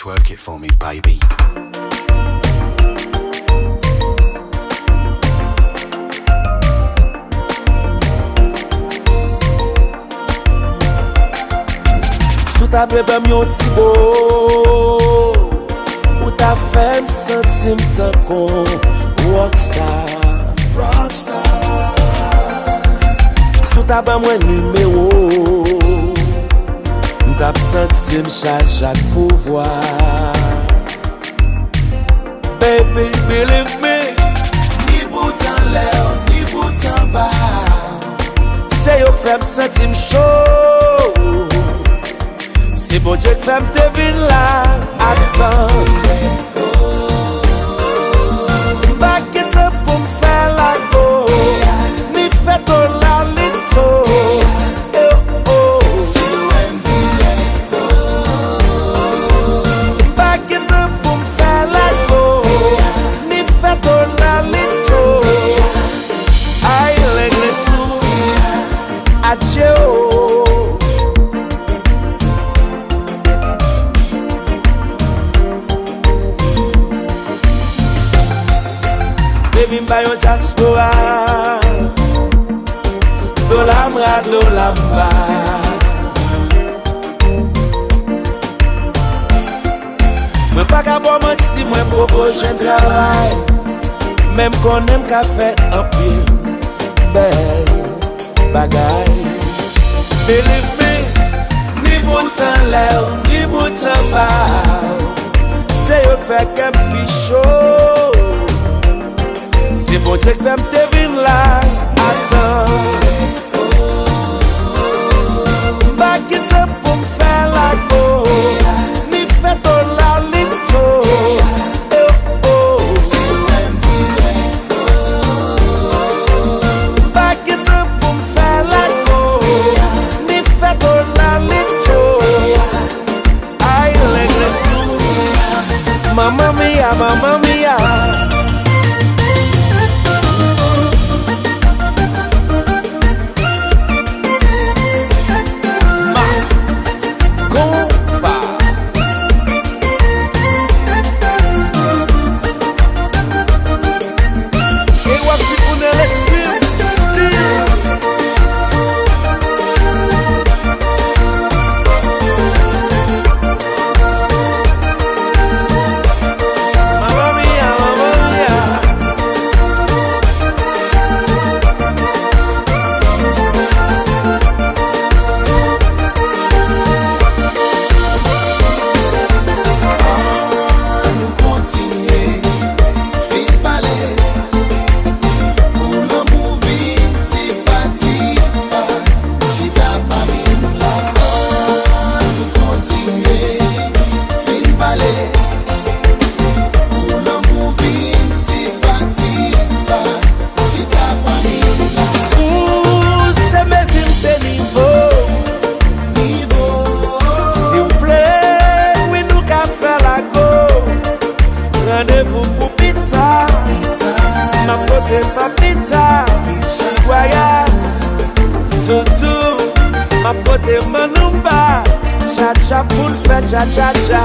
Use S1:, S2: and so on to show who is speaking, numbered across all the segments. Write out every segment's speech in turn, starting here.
S1: twerk it for me, baby.
S2: Sou ta bebe yon ti bo, ou ta femme sentim tan kon rockstar. Sou ta ba mwen numéro, m'tap sentim chak pouvoir. Baby, believe me, ni boutan lè, ni boutan ba, se yo fèm sentim chaud. C'est bon Dieu que femme devine là. Attends, back it up pour me faire la go. Ni fait ton la lito. Back it up pour me faire la go. Ni fait ton la lito. Aïe l'église sous. Adieu. Mba yon diaspora, do lamra, do lamba. Mwen pa ka bo manti, mwen propose un travail. Même qu'on aime ka fè un pile bel bagay. Believe me, ni boutan lè, ni boutan ba, se yo fè kem pi chaud. C'est bon Dieu que fait me devine là. Attends, back it up pour me faire la go. Ni fait ton la lito. Back it up pour me faire la go. Ni fait ton la lito. Aïe l'église, mamma mia, mamma mia. Rendez-vous pour pita, ma pote papita, chiguaya, toutou, ma pote manumba, cha-cha pour le faire cha-cha-cha.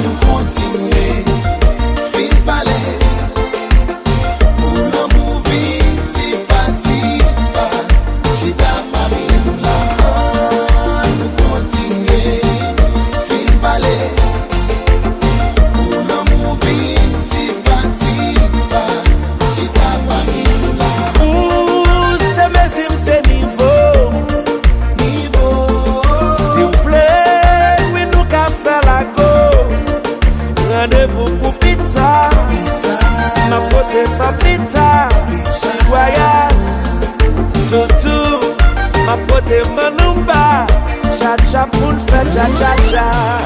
S3: Nous continuer, fin palais, pour l'amour vite, parti, j'ai ta famille nous là. Nous continuer, fin palais.
S2: Rendez-vous pour pita, ma pote papita, chiguaya, toutou, ma pote manumba, cha-cha pour le faire cha-cha-cha.